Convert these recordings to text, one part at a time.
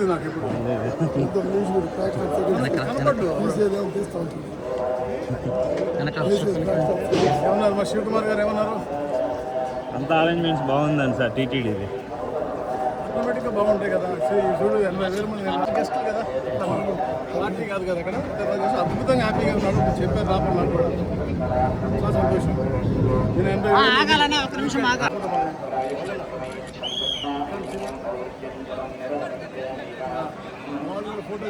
తెలియదు నాకు ఇప్పుడు ఏమన్నారు మా శివకుమార్ గారు ఏమన్నారు? అంత అరేంజ్మెంట్స్ బాగుందండి సార్. టీటీడీది ఆటోమేటిక్గా బాగుంటాయి కదా. చూడు 80,000 మంది గెస్ట్లు కదా, పార్టీ కాదు కదా. అక్కడ అద్భుతంగా హ్యాపీగా ఉన్నాడు. చెప్పారు రాబోయే నాకు కూడా చాలా సంతోషం. నేను 80,000 ఫోటో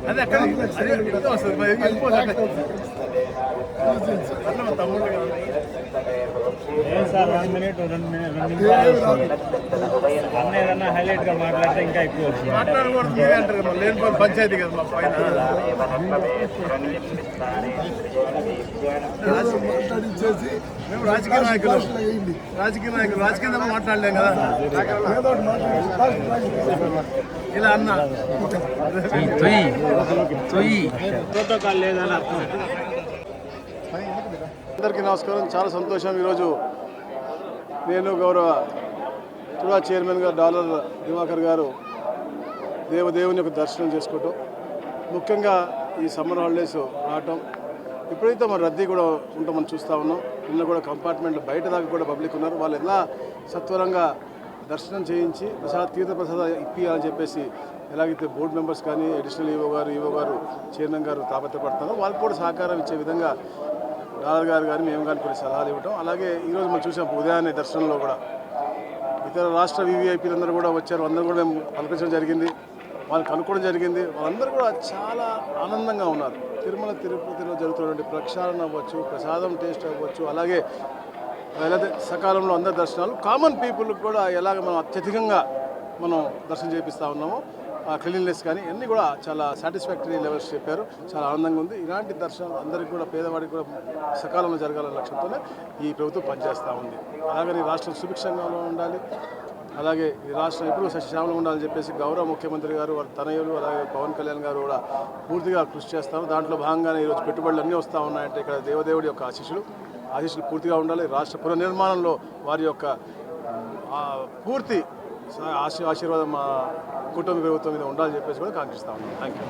అదే అక్కడ తమ్ముడు సార్ 1 మినిట్ 2 అన్న ఏదన్నా హైలైట్ గా మాట్లాడితే ఇంకా ఎక్కువ వచ్చింది. మాట్లాడకూడదు అంటారు. లేని పంచాయతీ కదా మా పైన. మేము రాజకీయ నాయకులు మాట్లాడలేం కదా. ఇలా అన్న ప్రోటోకాల్ లేదని అర్థం. అందరికీ నమస్కారం. చాలా సంతోషం. ఈరోజు నేను గౌరవ తుడా చైర్మన్ గారు డాలర్ దివాకర్ గారు దేవుని యొక్క దర్శనం చేసుకోవటం, ముఖ్యంగా ఈ సమ్మర్ హాలిడేస్ రావటం, ఇప్పుడైతే మన రద్దీ కూడా ఉంటాం మనం చూస్తూ ఉన్నాం. నిన్న కూడా కంపార్ట్మెంట్లో బయట దాకా కూడా పబ్లిక్ ఉన్నారు. వాళ్ళు ఎలా సత్వరంగా దర్శనం చేయించి తీర్థ ప్రసాద ఇప్పియాలని చెప్పేసి ఎలాగైతే బోర్డు మెంబర్స్ కానీ అడిషనల్ ఈవో గారు చైర్మన్ గారు తాపత్రపడుతున్నారో వాళ్ళకి కూడా సహకారం ఇచ్చే విధంగా డాలర్ గారు కానీ మేము కానీ కొన్ని సలహాలు ఇవ్వటం. అలాగే ఈరోజు మనం చూసాం ఉదయాన్నే దర్శనంలో కూడా ఇతర రాష్ట్ర వివిఐపీలందరూ కూడా వచ్చారు. అందరూ కూడా మేము పలకరించడం జరిగింది, వాళ్ళని కనుక్కోవడం జరిగింది. వాళ్ళందరూ కూడా చాలా ఆనందంగా ఉన్నారు. తిరుపతిలో జరుగుతున్నటువంటి ప్రక్షాళన అవ్వచ్చు, ప్రసాదం టేస్ట్ అవ్వచ్చు, అలాగే ఎలా సకాలంలో అందరి దర్శనాలు కామన్ పీపుల్కి కూడా ఎలాగ మనం అత్యధికంగా మనం దర్శనం చేపిస్తూ ఉన్నామో క్లీన్లెస్ కానీ అన్నీ కూడా చాలా సాటిస్ఫాక్టరీ లెవెల్స్ చెప్పారు. చాలా ఆనందంగా ఉంది. ఇలాంటి దర్శనాలు అందరికీ కూడా పేదవాడికి కూడా సకాలంలో జరగాలనే లక్ష్యంతోనే ఈ ప్రభుత్వం పనిచేస్తూ ఉంది. అలాగని రాష్ట్రం సుభిక్షంగా ఉండాలి, అలాగే ఈ రాష్ట్రం ఎప్పుడూ సస్యశ్యామలంగా ఉండాలని చెప్పేసి గౌరవ ముఖ్యమంత్రి గారు, వారి తనయులు, అలాగే పవన్ కళ్యాణ్ గారు కూడా పూర్తిగా కృషి చేస్తారు. దాంట్లో భాగంగానే ఈరోజు పెట్టుబడులు అన్నీ వస్తూ ఉన్నాయంటే ఇక్కడ దేవదేవుడి యొక్క ఆశీస్సులు పూర్తిగా ఉండాలి. రాష్ట్ర పునర్నిర్మాణంలో వారి యొక్క పూర్తి ఆశీర్వాదం మా కుటుంబ ప్రభుత్వం మీద ఉండాలని చెప్పేసి కూడా కాంక్షిస్తా ఉన్నాం. Thank you.